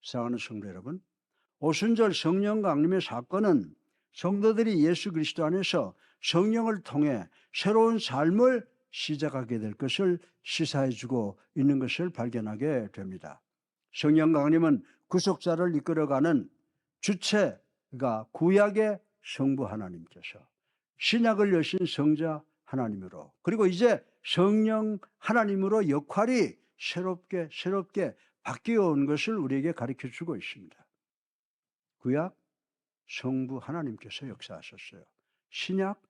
사랑하는 성도 여러분, 오순절 성령 강림의 사건은 성도들이 예수 그리스도 안에서 성령을 통해 새로운 삶을 시작하게 될 것을 시사해주고 있는 것을 발견하게 됩니다. 성령 강림은 구속자를 이끌어가는 주체가 구약의 성부 하나님께서 신약을 여신 성자 하나님으로, 그리고 이제 성령 하나님으로 역할이 새롭게 바뀌어 온 것을 우리에게 가르쳐 주고 있습니다. 구약 성부 하나님께서 역사하셨어요. 신약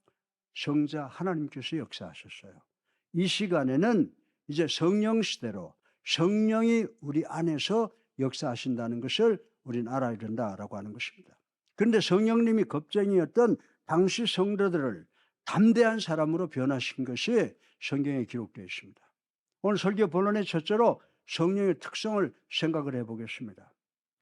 성자 하나님께서 역사하셨어요. 이 시간에는 이제 성령 시대로 성령이 우리 안에서 역사하신다는 것을 우리는 알아야 된다라고 하는 것입니다. 그런데 성령님이 겁쟁이였던 당시 성도들을 담대한 사람으로 변화시킨 것이 성경에 기록되어 있습니다. 오늘 설교 본론의 첫째로 성령의 특성을 생각을 해보겠습니다.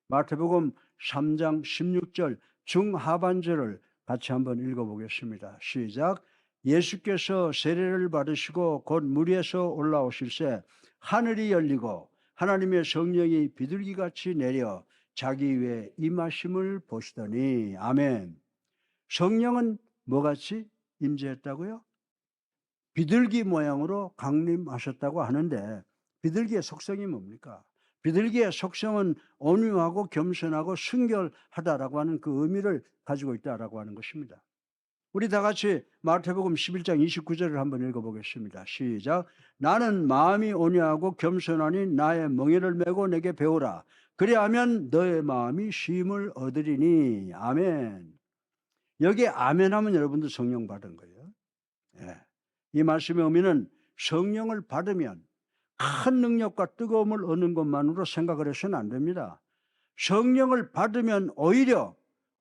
마태복음 3장 16절 중하반절을 같이 한번 읽어보겠습니다. 시작. 예수께서 세례를 받으시고 곧 물 위에서 올라오실새 하늘이 열리고 하나님의 성령이 비둘기같이 내려 자기 위에 임하심을 보시더니. 아멘. 성령은 뭐같이 임재했다고요? 비둘기 모양으로 강림하셨다고 하는데 비둘기의 속성이 뭡니까? 비둘기의 속성은 온유하고 겸손하고 순결하다라고 하는 그 의미를 가지고 있다라고 하는 것입니다. 우리 다 같이 마태복음 11장 29절을 한번 읽어보겠습니다. 시작. 나는 마음이 온유하고 겸손하니 나의 멍에를 메고 내게 배우라. 그리하면 너의 마음이 쉼을 얻으리니. 아멘. 여기에 아멘 하면 여러분들 성령 받은 거예요. 예. 이 말씀의 의미는 성령을 받으면 큰 능력과 뜨거움을 얻는 것만으로 생각을 해서는 안 됩니다. 성령을 받으면 오히려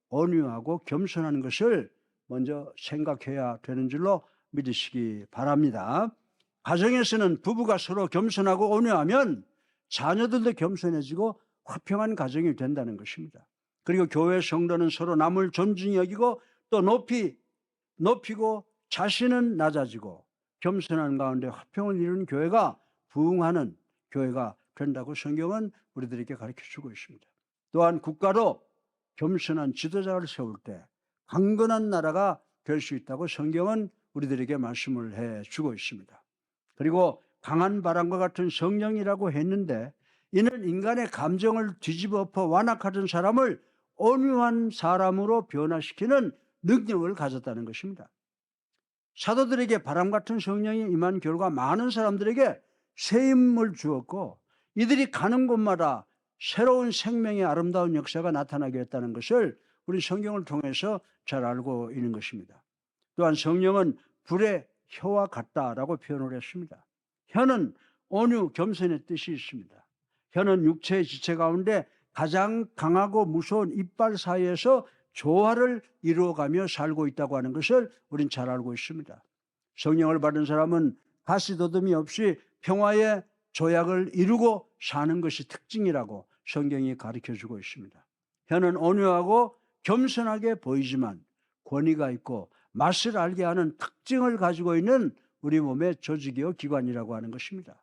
온유하고 겸손한 것을 먼저 생각해야 되는 줄로 믿으시기 바랍니다. 가정에서는 부부가 서로 겸손하고 온유하면 자녀들도 겸손해지고 화평한 가정이 된다는 것입니다. 그리고 교회 성도는 서로 남을 존중히 여기고 또 높이고 자신은 낮아지고 겸손한 가운데 화평을 이루는 교회가 부흥하는 교회가 된다고 성경은 우리들에게 가르쳐주고 있습니다. 또한 국가도 겸손한 지도자를 세울 때 강건한 나라가 될 수 있다고 성경은 우리들에게 말씀을 해주고 있습니다. 그리고 강한 바람과 같은 성령이라고 했는데 이는 인간의 감정을 뒤집어 엎어 완악하던 사람을 온유한 사람으로 변화시키는 능력을 가졌다는 것입니다. 사도들에게 바람 같은 성령이 임한 결과 많은 사람들에게 세임을 주었고 이들이 가는 곳마다 새로운 생명의 아름다운 역사가 나타나게 했다는 것을 우리 성경을 통해서 잘 알고 있는 것입니다. 또한 성령은 불의 혀와 같다라고 표현을 했습니다. 혀는 온유, 겸손의 뜻이 있습니다. 혀는 육체의 지체 가운데 가장 강하고 무서운 이빨 사이에서 조화를 이루어가며 살고 있다고 하는 것을 우린 잘 알고 있습니다. 성령을 받은 사람은 가시도듬이 없이 평화의 조약을 이루고 사는 것이 특징이라고 성경이 가르쳐주고 있습니다. 혀는 온유하고 겸손하게 보이지만 권위가 있고 맛을 알게 하는 특징을 가지고 있는 우리 몸의 조직이요 기관이라고 하는 것입니다.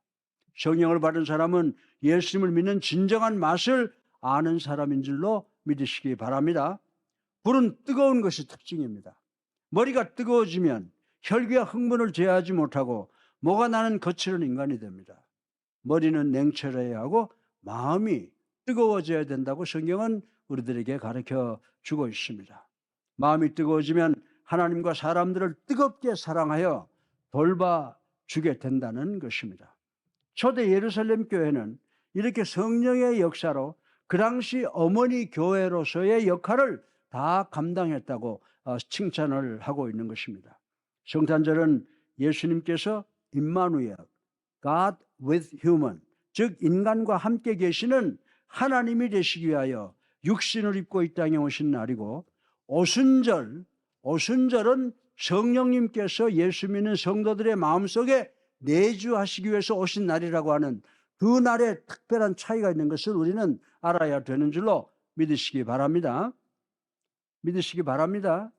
성령을 받은 사람은 예수님을 믿는 진정한 맛을 아는 사람인 줄로 믿으시기 바랍니다. 불은 뜨거운 것이 특징입니다. 머리가 뜨거워지면 혈기와 흥분을 제어하지 못하고 뭐가 나는 거칠은 인간이 됩니다. 머리는 냉철해야 하고 마음이 뜨거워져야 된다고 성경은 우리들에게 가르쳐 주고 있습니다. 마음이 뜨거워지면 하나님과 사람들을 뜨겁게 사랑하여 돌봐주게 된다는 것입니다. 초대 예루살렘 교회는 이렇게 성령의 역사로 그 당시 어머니 교회로서의 역할을 다 감당했다고 칭찬을 하고 있는 것입니다. 성탄절은 예수님께서 임마누엘, God with human, 즉 인간과 함께 계시는 하나님이 되시기 위하여 육신을 입고 이 땅에 오신 날이고, 오순절은 성령님께서 예수 믿는 성도들의 마음속에 내주하시기 위해서 오신 날이라고 하는 두 날의 특별한 차이가 있는 것을 우리는 알아야 되는 줄로 믿으시기 바랍니다. 믿으시기 바랍니다.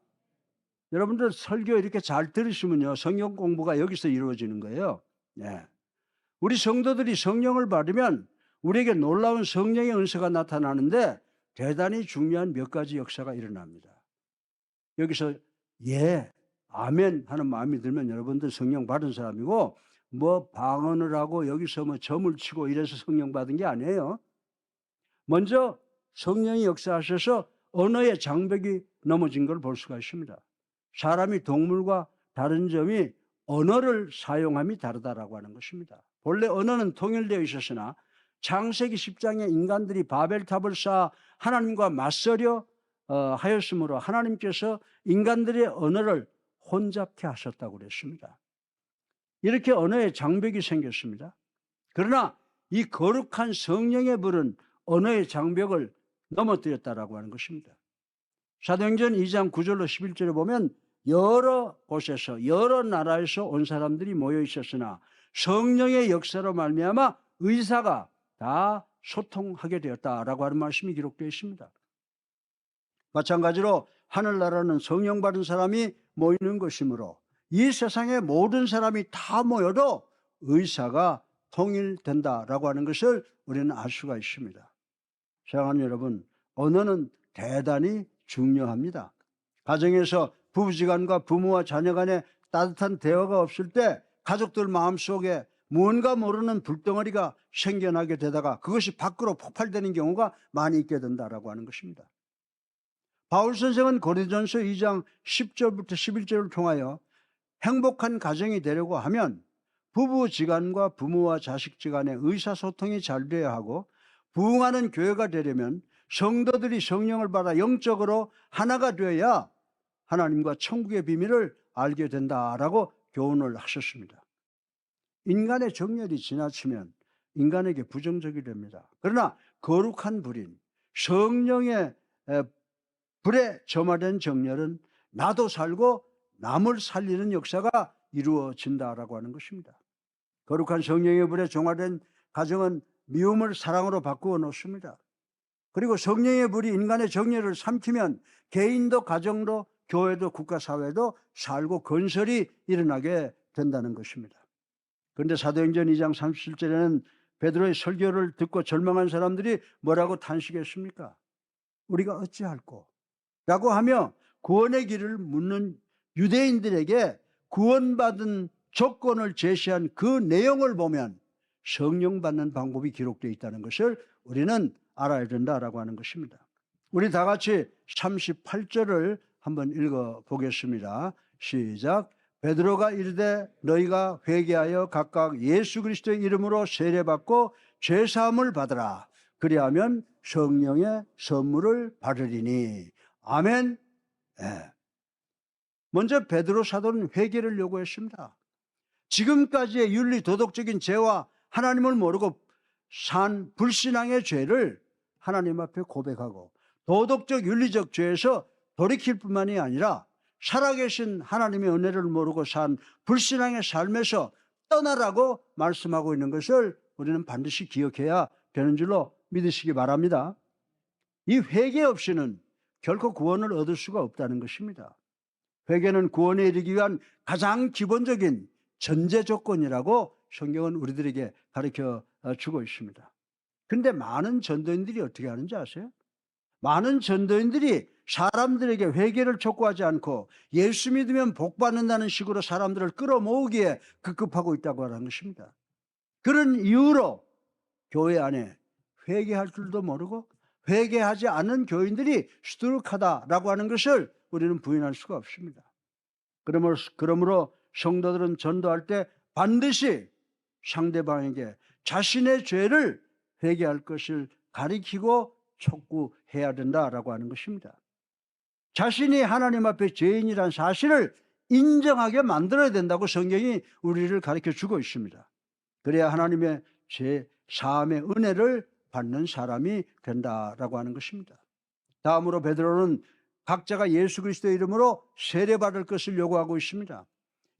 여러분들 설교 이렇게 잘 들으시면요, 성경 공부가 여기서 이루어지는 거예요. 네. 우리 성도들이 성령을 받으면 우리에게 놀라운 성령의 은사가 나타나는데 대단히 중요한 몇 가지 역사가 일어납니다. 여기서 예, 아멘 하는 마음이 들면 여러분들 성령 받은 사람이고 뭐 방언을 하고 여기서 뭐 점을 치고 이래서 성령 받은 게 아니에요. 먼저 성령이 역사하셔서 언어의 장벽이 넘어진 걸 볼 수가 있습니다. 사람이 동물과 다른 점이 언어를 사용함이 다르다라고 하는 것입니다. 본래 언어는 통일되어 있었으나 창세기 10장에 인간들이 바벨탑을 쌓아 하나님과 맞서려 하였으므로 하나님께서 인간들의 언어를 혼잡케 하셨다고 그랬습니다. 이렇게 언어의 장벽이 생겼습니다. 그러나 이 거룩한 성령의 불은 언어의 장벽을 넘어뜨렸다라고 하는 것입니다. 사도행전 2장 9절로 11절에 보면 여러 곳에서 여러 나라에서 온 사람들이 모여 있었으나 성령의 역사로 말미암아 의사가 다 소통하게 되었다라고 하는 말씀이 기록되어 있습니다. 마찬가지로 하늘나라는 성령 받은 사람이 모이는 것이므로 이 세상의 모든 사람이 다 모여도 의사가 통일된다라고 하는 것을 우리는 알 수가 있습니다. 사랑하는 여러분, 언어는 대단히 중요합니다. 가정에서 부부지간과 부모와 자녀 간에 따뜻한 대화가 없을 때 가족들 마음속에 무언가 모르는 불덩어리가 생겨나게 되다가 그것이 밖으로 폭발되는 경우가 많이 있게 된다라고 하는 것입니다. 바울 선생은 고린도전서 2장 10절부터 11절을 통하여 행복한 가정이 되려고 하면 부부지간과 부모와 자식지간의 의사소통이 잘 되어야 하고 부흥하는 교회가 되려면 성도들이 성령을 받아 영적으로 하나가 되어야 하나님과 천국의 비밀을 알게 된다라고 교훈을 하셨습니다. 인간의 정열이 지나치면 인간에게 부정적이 됩니다. 그러나 거룩한 불인 성령의 불에 점화된 정열은 나도 살고 남을 살리는 역사가 이루어진다라고 하는 것입니다. 거룩한 성령의 불에 종화된 가정은 미움을 사랑으로 바꾸어 놓습니다. 그리고 성령의 불이 인간의 정열을 삼키면 개인도 가정도 교회도 국가사회도 살고 건설이 일어나게 된다는 것입니다. 그런데 사도행전 2장 37절에는 베드로의 설교를 듣고 절망한 사람들이 뭐라고 탄식했습니까? 우리가 어찌할꼬? 라고 하며 구원의 길을 묻는 유대인들에게 구원받은 조건을 제시한 그 내용을 보면 성령 받는 방법이 기록되어 있다는 것을 우리는 알아야 된다라고 하는 것입니다. 우리 다 같이 38절을 한번 읽어보겠습니다. 시작. 베드로가 이르되 너희가 회개하여 각각 예수 그리스도의 이름으로 세례받고 죄사함을 받으라. 그리하면 성령의 선물을 받으리니. 아멘. 네. 먼저 베드로 사도는 회개를 요구했습니다. 지금까지의 윤리 도덕적인 죄와 하나님을 모르고 산 불신앙의 죄를 하나님 앞에 고백하고 도덕적 윤리적 죄에서 돌이킬 뿐만이 아니라 살아계신 하나님의 은혜를 모르고 산 불신앙의 삶에서 떠나라고 말씀하고 있는 것을 우리는 반드시 기억해야 되는 줄로 믿으시기 바랍니다. 이 회개 없이는 결코 구원을 얻을 수가 없다는 것입니다. 회개는 구원에 이르기 위한 가장 기본적인 전제 조건이라고 성경은 우리들에게 가르쳐 주고 있습니다. 그런데 많은 전도인들이 어떻게 하는지 아세요? 많은 전도인들이 사람들에게 회개를 촉구하지 않고 예수 믿으면 복 받는다는 식으로 사람들을 끌어모으기에 급급하고 있다고 하는 것입니다. 그런 이유로 교회 안에 회개할 줄도 모르고 회개하지 않은 교인들이 수두룩하다라고 하는 것을 우리는 부인할 수가 없습니다. 그러므로 성도들은 전도할 때 반드시 상대방에게 자신의 죄를 회개할 것을 가리키고 촉구해야 된다라고 하는 것입니다. 자신이 하나님 앞에 죄인이란 사실을 인정하게 만들어야 된다고 성경이 우리를 가르쳐 주고 있습니다. 그래야 하나님의 죄 사함의 은혜를 받는 사람이 된다라고 하는 것입니다. 다음으로 베드로는 각자가 예수 그리스도의 이름으로 세례받을 것을 요구하고 있습니다.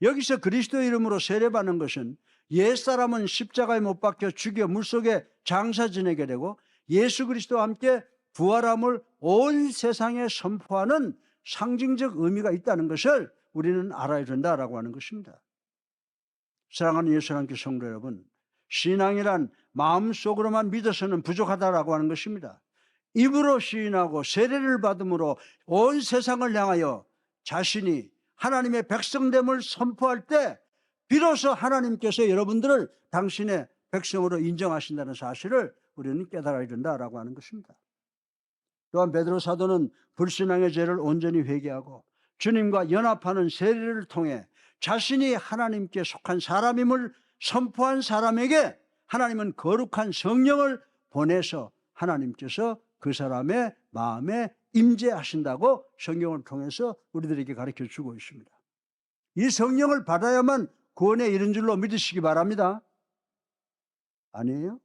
여기서 그리스도의 이름으로 세례받는 것은 옛사람은 십자가에 못 박혀 죽여 물속에 장사 지내게 되고 예수 그리스도와 함께 부활함을 온 세상에 선포하는 상징적 의미가 있다는 것을 우리는 알아야 된다라고 하는 것입니다. 사랑하는 예수 하나님께 성도 여러분, 신앙이란 마음속으로만 믿어서는 부족하다라고 하는 것입니다. 입으로 시인하고 세례를 받음으로 온 세상을 향하여 자신이 하나님의 백성됨을 선포할 때 비로소 하나님께서 여러분들을 당신의 백성으로 인정하신다는 사실을 우리는 깨달아야 된다라고 하는 것입니다. 또한 베드로 사도는 불신앙의 죄를 온전히 회개하고 주님과 연합하는 세례를 통해 자신이 하나님께 속한 사람임을 선포한 사람에게 하나님은 거룩한 성령을 보내서 하나님께서 그 사람의 마음에 임재하신다고 성경을 통해서 우리들에게 가르쳐 주고 있습니다. 이 성령을 받아야만 구원에 이른 줄로 믿으시기 바랍니다. 아니에요?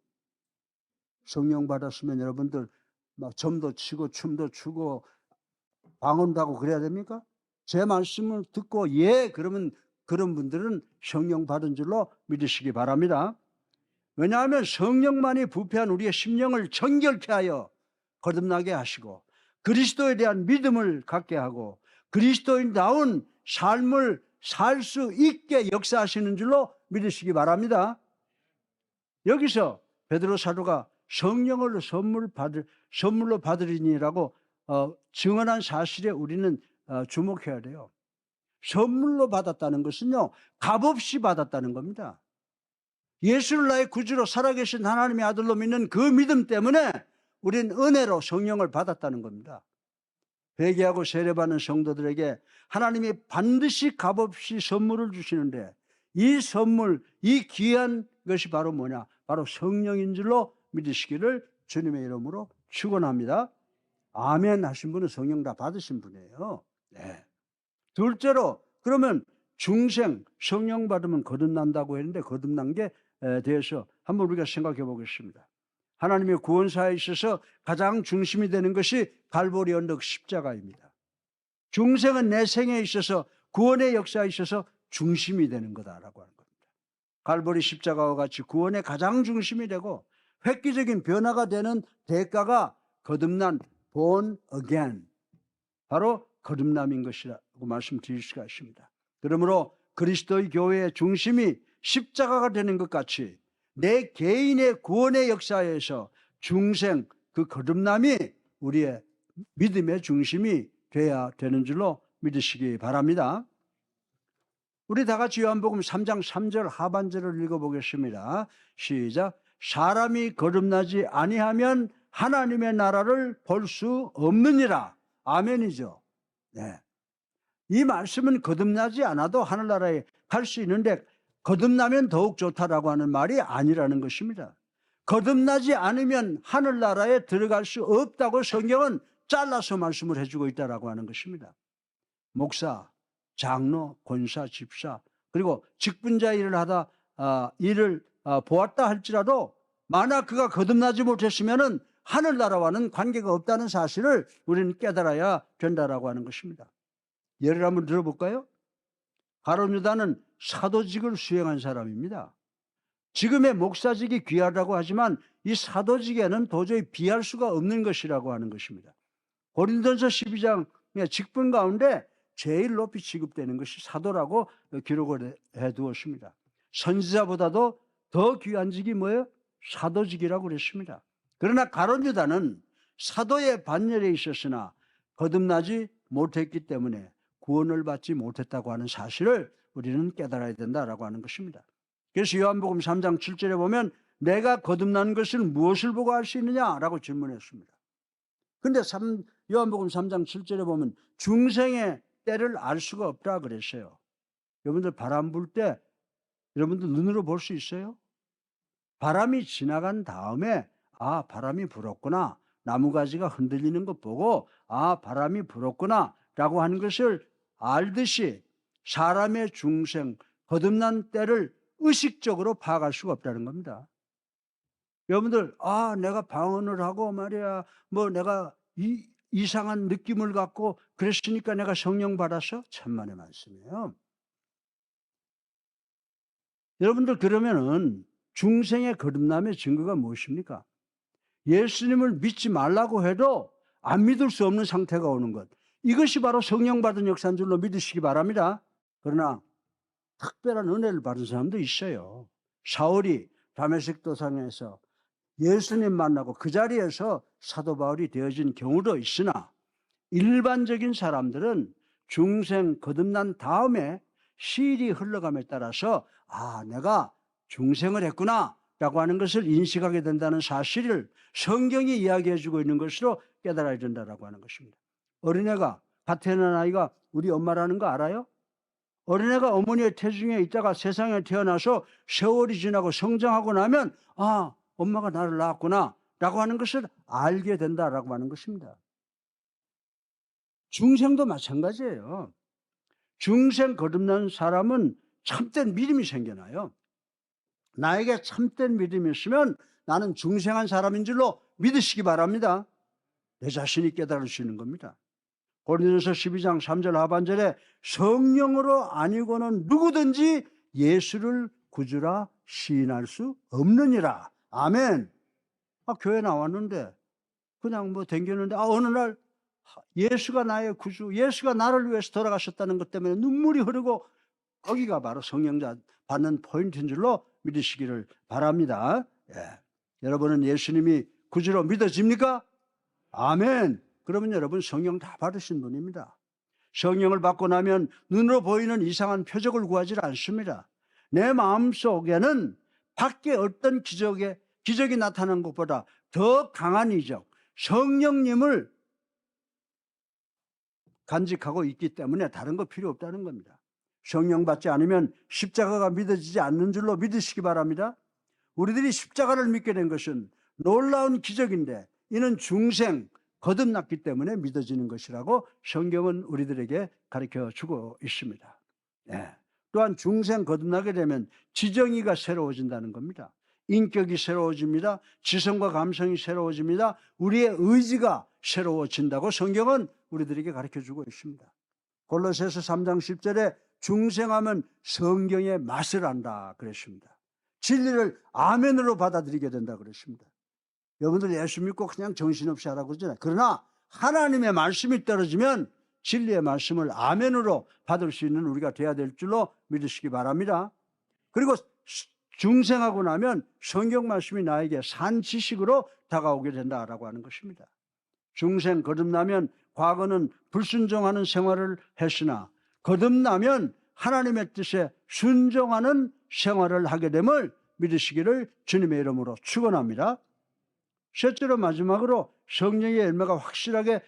성령 받았으면 여러분들 막 점도 치고 춤도 추고 방언도 하고 그래야 됩니까? 제 말씀을 듣고 그러면 그런 분들은 성령 받은 줄로 믿으시기 바랍니다. 왜냐하면 성령만이 부패한 우리의 심령을 정결케 하여 거듭나게 하시고 그리스도에 대한 믿음을 갖게 하고 그리스도인다운 삶을 살 수 있게 역사하시는 줄로 믿으시기 바랍니다. 여기서 베드로 사도가 성령을 선물로 받으리니라고 증언한 사실에 우리는 주목해야 돼요. 선물로 받았다는 것은요, 값없이 받았다는 겁니다. 예수를 나의 구주로 살아계신 하나님의 아들로 믿는 그 믿음 때문에 우리는 은혜로 성령을 받았다는 겁니다. 회개하고 세례받는 성도들에게 하나님이 반드시 값없이 선물을 주시는데 이 선물, 이 귀한 것이 바로 뭐냐? 바로 성령인 줄로 믿으시기를 주님의 이름으로 축원합니다. 아멘 하신 분은 성령 다 받으신 분이에요. 네. 둘째로 그러면 중생 성령 받으면 거듭난다고 했는데 거듭난 게 대해서 한번 우리가 생각해 보겠습니다. 하나님의 구원사에 있어서 가장 중심이 되는 것이 갈보리 언덕 십자가입니다. 중생은 내 생에 있어서 구원의 역사에 있어서 중심이 되는 거다라고 하는 겁니다. 갈보리 십자가와 같이 구원의 가장 중심이 되고 획기적인 변화가 되는 대가가 거듭난 born again, 바로 거듭남인 것이라고 말씀드릴 수가 있습니다. 그러므로 그리스도의 교회의 중심이 십자가가 되는 것 같이 내 개인의 구원의 역사에서 중생 그 거듭남이 우리의 믿음의 중심이 돼야 되는 줄로 믿으시기 바랍니다. 우리 다 같이 요한복음 3장 3절 하반절을 읽어보겠습니다. 시작. 사람이 거듭나지 아니하면 하나님의 나라를 볼 수 없느니라. 아멘이죠. 네. 이 말씀은 거듭나지 않아도 하늘나라에 갈 수 있는데 거듭나면 더욱 좋다라고 하는 말이 아니라는 것입니다. 거듭나지 않으면 하늘나라에 들어갈 수 없다고 성경은 잘라서 말씀을 해주고 있다라고 하는 것입니다. 목사, 장로, 권사, 집사 그리고 직분자 일을 하다 일을 보았다 할지라도 만약 그가 거듭나지 못했으면 하늘나라와는 관계가 없다는 사실을 우리는 깨달아야 된다라고 하는 것입니다. 예를 한번 들어볼까요? 가룟 유다는 사도직을 수행한 사람입니다. 지금의 목사직이 귀하다고 하지만 이 사도직에는 도저히 비할 수가 없는 것이라고 하는 것입니다. 고린도전서 12장의 직분 가운데 제일 높이 취급되는 것이 사도라고 기록을 해두었습니다. 선지자보다도 더 귀한 직이 뭐예요? 사도직이라고 그랬습니다. 그러나 가룟 유다는 사도의 반열에 있었으나 거듭나지 못했기 때문에 구원을 받지 못했다고 하는 사실을 우리는 깨달아야 된다라고 하는 것입니다. 그래서 요한복음 3장 7절에 보면 내가 거듭난 것을 무엇을 보고 알 수 있느냐라고 질문했습니다. 그런데 요한복음 3장 7절에 보면 중생의 때를 알 수가 없다 그랬어요. 여러분들 바람 불 때 여러분들 눈으로 볼 수 있어요? 바람이 지나간 다음에 아 바람이 불었구나, 나무가지가 흔들리는 것 보고 아 바람이 불었구나 라고 하는 것을 알듯이 사람의 중생 거듭난 때를 의식적으로 파악할 수가 없다는 겁니다. 여러분들 내가 방언을 하고 말이야 뭐 내가 이상한 느낌을 갖고 그랬으니까 내가 성령 받았어? 천만의 말씀이에요. 여러분들 그러면은 중생의 거듭남의 증거가 무엇입니까? 예수님을 믿지 말라고 해도 안 믿을 수 없는 상태가 오는 것, 이것이 바로 성령 받은 역사인 줄로 믿으시기 바랍니다. 그러나 특별한 은혜를 받은 사람도 있어요. 사울이 다메섹 도상에서 예수님 만나고 그 자리에서 사도 바울이 되어진 경우도 있으나 일반적인 사람들은 중생 거듭난 다음에 시일이 흘러감에 따라서 내가 중생을 했구나 라고 하는 것을 인식하게 된다는 사실을 성경이 이야기해 주고 있는 것으로 깨달아야 된다라고 하는 것입니다. 어린애가 갓 태어난 아이가 우리 엄마라는 거 알아요? 어린애가 어머니의 태중에 있다가 세상에 태어나서 세월이 지나고 성장하고 나면 엄마가 나를 낳았구나 라고 하는 것을 알게 된다라고 하는 것입니다. 중생도 마찬가지예요. 중생 거듭난 사람은 참된 믿음이 생겨나요. 나에게 참된 믿음이 있으면 나는 중생한 사람인 줄로 믿으시기 바랍니다. 내 자신이 깨달을 수 있는 겁니다. 고린도전서 12장 3절 하반절에 성령으로 아니고는 누구든지 예수를 구주라 시인할 수 없느니라. 아멘. 교회 나왔는데 그냥 댕겼는데 어느 날 예수가 나의 구주, 예수가 나를 위해서 돌아가셨다는 것 때문에 눈물이 흐르고 거기가 바로 성령 받는 포인트인 줄로 믿으시기를 바랍니다. 여러분은 예수님이 구주로 믿어집니까? 아멘. 그러면 여러분 성령 다 받으신 분입니다. 성령을 받고 나면 눈으로 보이는 이상한 표적을 구하지 않습니다. 내 마음속에는 밖에 어떤 기적이 나타나는 것보다 더 강한 이적, 성령님을 간직하고 있기 때문에 다른 거 필요 없다는 겁니다. 성령 받지 않으면 십자가가 믿어지지 않는 줄로 믿으시기 바랍니다. 우리들이 십자가를 믿게 된 것은 놀라운 기적인데 이는 중생 거듭났기 때문에 믿어지는 것이라고 성경은 우리들에게 가르쳐 주고 있습니다. 또한 중생 거듭나게 되면 지정의가 새로워진다는 겁니다. 인격이 새로워집니다. 지성과 감성이 새로워집니다. 우리의 의지가 새로워진다고 성경은 우리들에게 가르쳐 주고 있습니다. 골로새서 3장 10절에 중생하면 성경의 맛을 안다 그랬습니다. 진리를 아멘으로 받아들이게 된다 그랬습니다. 여러분들 예수 믿고 그냥 정신없이 하라고 그러잖아요. 그러나 하나님의 말씀이 떨어지면 진리의 말씀을 아멘으로 받을 수 있는 우리가 돼야 될 줄로 믿으시기 바랍니다. 그리고 중생하고 나면 성경 말씀이 나에게 산 지식으로 다가오게 된다라고 하는 것입니다. 중생 거듭나면 과거는 불순종하는 생활을 했으나 거듭나면 하나님의 뜻에 순종하는 생활을 하게 됨을 믿으시기를 주님의 이름으로 축원합니다. 셋째로 마지막으로 성령의 열매가 확실하게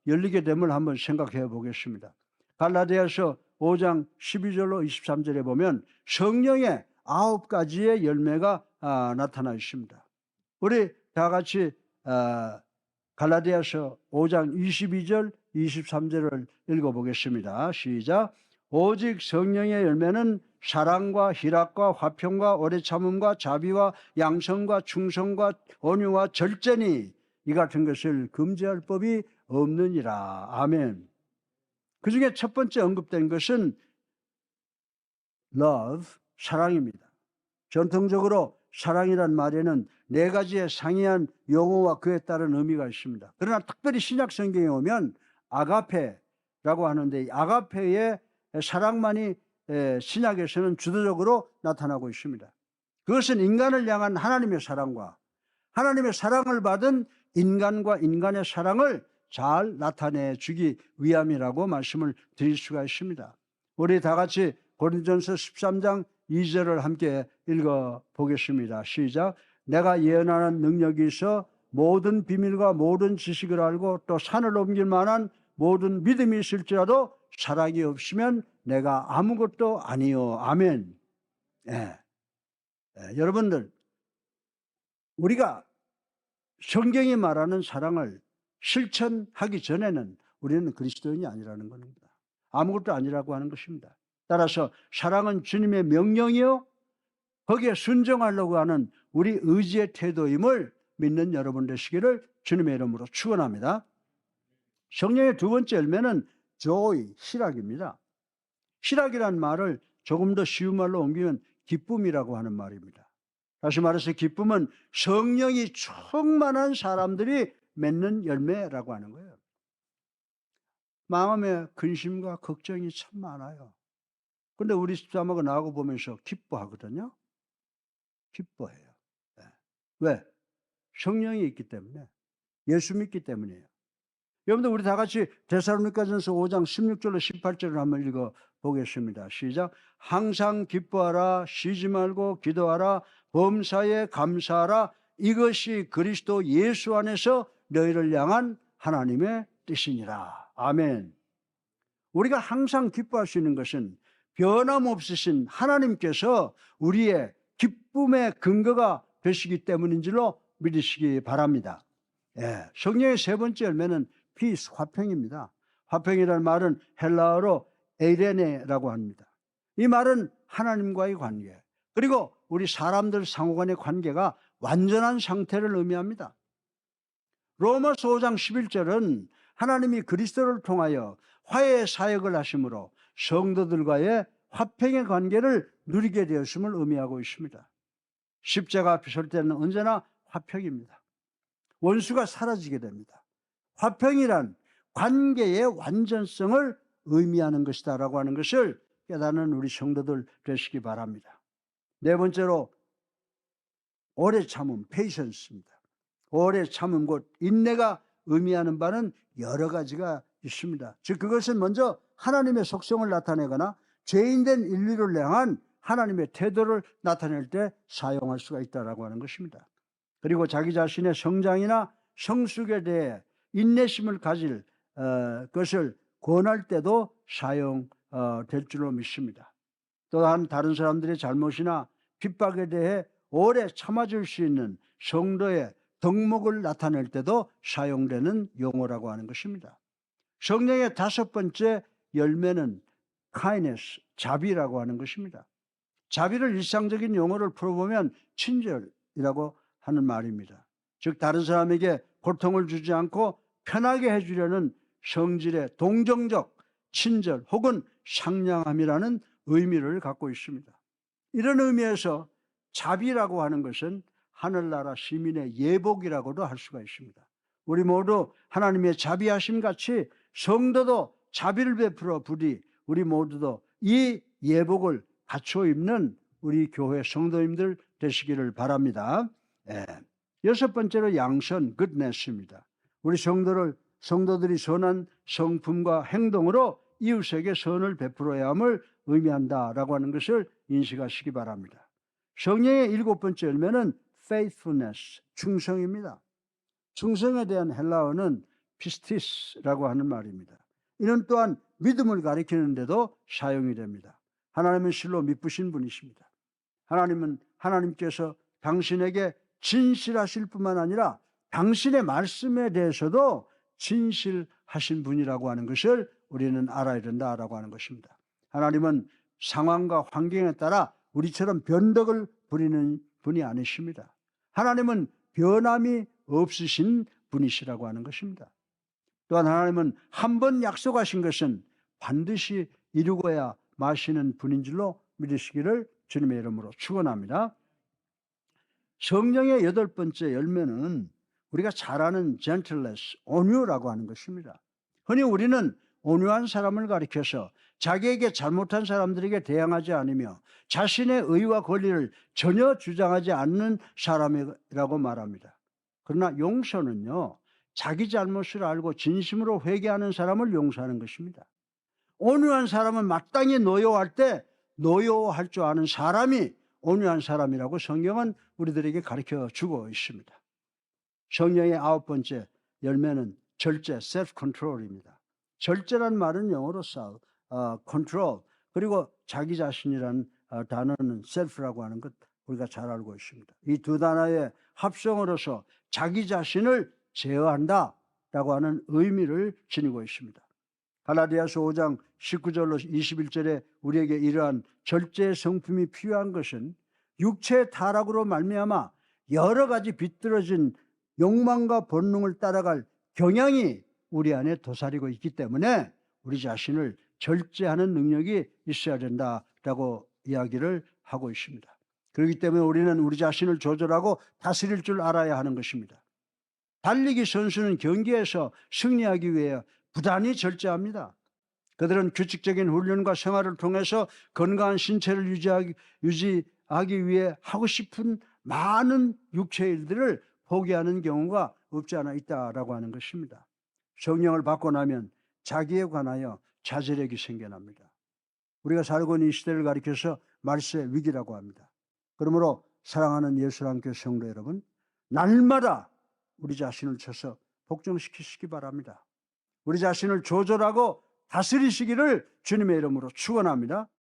열리게 됨을 한번 생각해 보겠습니다. 갈라디아서 5장 12절로 23절에 보면 성령의 9가지의 열매가 나타나 있습니다. 우리 다 같이 갈라디아서 5장 22절 23절을 읽어보겠습니다. 시작. 오직 성령의 열매는 사랑과 희락과 화평과 오래 참음과 자비와 양성과 충성과 온유와 절제니 이 같은 것을 금지할 법이 없느니라. 아멘. 그 중에 첫 번째 언급된 것은 love, 사랑입니다. 전통적으로 사랑이란 말에는 4가지의 상이한 용어와 그에 따른 의미가 있습니다. 그러나 특별히 신약 성경에 오면 아가페라고 하는데 이 아가페의 사랑만이 신약에서는 주도적으로 나타나고 있습니다. 그것은 인간을 향한 하나님의 사랑과 하나님의 사랑을 받은 인간과 인간의 사랑을 잘 나타내 주기 위함이라고 말씀을 드릴 수가 있습니다. 우리 다 같이 고린도전서 13장 2절을 함께 읽어보겠습니다. 시작. 내가 예언하는 능력이 있어 모든 비밀과 모든 지식을 알고 또 산을 옮길 만한 모든 믿음이 있을지라도 사랑이 없으면 내가 아무것도 아니요. 아멘. 여러분들, 우리가 성경이 말하는 사랑을 실천하기 전에는 우리는 그리스도인이 아니라는 겁니다. 아무것도 아니라고 하는 것입니다. 따라서 사랑은 주님의 명령이요 거기에 순종하려고 하는 우리 의지의 태도임을 믿는 여러분 되시기를 주님의 이름으로 축원합니다. 성령의 두 번째 열매는 joy, 희락입니다. 희락이란 말을 조금 더 쉬운 말로 옮기면 기쁨이라고 하는 말입니다. 다시 말해서 기쁨은 성령이 충만한 사람들이 맺는 열매라고 하는 거예요. 마음에 근심과 걱정이 참 많아요. 근데 우리 집사람하고 나하고 보면서 기뻐하거든요. 기뻐해요. 예. 왜? 성령이 있기 때문에, 예수 믿기 때문이에요. 여러분들 우리 다 같이 데살로니가전서 5장 16절로 18절을 한번 읽어 보겠습니다. 시작. 항상 기뻐하라, 쉬지 말고 기도하라, 범사에 감사하라. 이것이 그리스도 예수 안에서 너희를 향한 하나님의 뜻이니라. 아멘. 우리가 항상 기뻐할 수 있는 것은 변함없으신 하나님께서 우리의 기쁨의 근거가 되시기 때문인 줄로 믿으시기 바랍니다. 예, 성령의 세 번째 열매는 피스, 화평입니다. 화평이라는 말은 헬라어로 에이레네라고 합니다. 이 말은 하나님과의 관계, 그리고 우리 사람들 상호간의 관계가 완전한 상태를 의미합니다. 로마서 5장 11절은 하나님이 그리스도를 통하여 화해의 사역을 하심으로 성도들과의 화평의 관계를 누리게 되었음을 의미하고 있습니다. 십자가 앞에 설 때는 언제나 화평입니다. 원수가 사라지게 됩니다. 화평이란 관계의 완전성을 의미하는 것이다 라고 하는 것을 깨닫는 우리 성도들 되시기 바랍니다. 네 번째로 오래 참음, patience입니다. 오래 참음, 곧 인내가 의미하는 바는 여러 가지가 있습니다. 즉 그것은 먼저 하나님의 속성을 나타내거나 죄인된 인류를 향한 하나님의 태도를 나타낼 때 사용할 수가 있다라고 하는 것입니다. 그리고 자기 자신의 성장이나 성숙에 대해 인내심을 가질 것을 권할 때도 사용될 줄로 믿습니다. 또한 다른 사람들의 잘못이나 핍박에 대해 오래 참아줄 수 있는 성도의 덕목을 나타낼 때도 사용되는 용어라고 하는 것입니다. 성령의 다섯 번째 열매는 kindness, 자비라고 하는 것입니다. 자비를 일상적인 용어를 풀어보면 친절이라고 하는 말입니다. 즉 다른 사람에게 고통을 주지 않고 편하게 해주려는 성질의 동정적 친절 혹은 상냥함이라는 의미를 갖고 있습니다. 이런 의미에서 자비라고 하는 것은 하늘나라 시민의 예복이라고도 할 수가 있습니다. 우리 모두 하나님의 자비하심 같이 성도도 자비를 베풀어 부디 우리 모두도 이 예복을 갖춰 입는 우리 교회 성도님들 되시기를 바랍니다. 여섯 번째로 양선, goodness입니다. 우리 성도들이 선한 성품과 행동으로 이웃에게 선을 베풀어야 함을 의미한다라고 하는 것을 인식하시기 바랍니다. 성령의 일곱 번째 열매는 faithfulness, 충성입니다. 충성에 대한 헬라어는 피스티스라고 하는 말입니다. 이는 또한 믿음을 가리키는데도 사용이 됩니다. 하나님은 실로 미쁘신 분이십니다. 하나님께서 당신에게 진실하실 뿐만 아니라 당신의 말씀에 대해서도 진실하신 분이라고 하는 것을 우리는 알아야 된다라고 하는 것입니다. 하나님은 상황과 환경에 따라 우리처럼 변덕을 부리는 분이 아니십니다. 하나님은 변함이 없으신 분이시라고 하는 것입니다. 또한 하나님은 한 번 약속하신 것은 반드시 이루고야 마시는 분인 줄로 믿으시기를 주님의 이름으로 축원합니다. 성령의 여덟 번째 열매는 우리가 잘 아는 gentleness, 온유라고 하는 것입니다. 흔히 우리는 온유한 사람을 가리켜서 자기에게 잘못한 사람들에게 대항하지 않으며 자신의 의와 권리를 전혀 주장하지 않는 사람이라고 말합니다. 그러나 용서는요, 자기 잘못을 알고 진심으로 회개하는 사람을 용서하는 것입니다. 온유한 사람은 마땅히 노여워할 때 노여워할 줄 아는 사람이 온유한 사람이라고 성경은 우리들에게 가르쳐 주고 있습니다. 성령의 아홉 번째 열매는 절제, self-control입니다. 절제란 말은 영어로 control, 그리고 자기 자신이라는 단어는 self라고 하는 것 우리가 잘 알고 있습니다. 이 두 단어의 합성으로서 자기 자신을 제어한다라고 하는 의미를 지니고 있습니다. 갈라디아서 5장 19절로 21절에 우리에게 이러한 절제의 성품이 필요한 것은 육체의 타락으로 말미암아 여러 가지 비뚤어진 욕망과 본능을 따라갈 경향이 우리 안에 도사리고 있기 때문에 우리 자신을 절제하는 능력이 있어야 된다라고 이야기를 하고 있습니다. 그렇기 때문에 우리는 우리 자신을 조절하고 다스릴 줄 알아야 하는 것입니다. 달리기 선수는 경기에서 승리하기 위해 부단히 절제합니다. 그들은 규칙적인 훈련과 생활을 통해서 건강한 신체를 하기 위해 하고 싶은 많은 육체의 일들을 포기하는 경우가 없지 않아 있다라고 하는 것입니다. 성령을 받고 나면 자기에 관하여 자제력이 생겨납니다. 우리가 살고 있는 이 시대를 가리켜서 말세 위기라고 합니다. 그러므로 사랑하는 예수랑교회 성도 여러분, 날마다 우리 자신을 쳐서 복종시키시기 바랍니다. 우리 자신을 조절하고 다스리시기를 주님의 이름으로 축원합니다.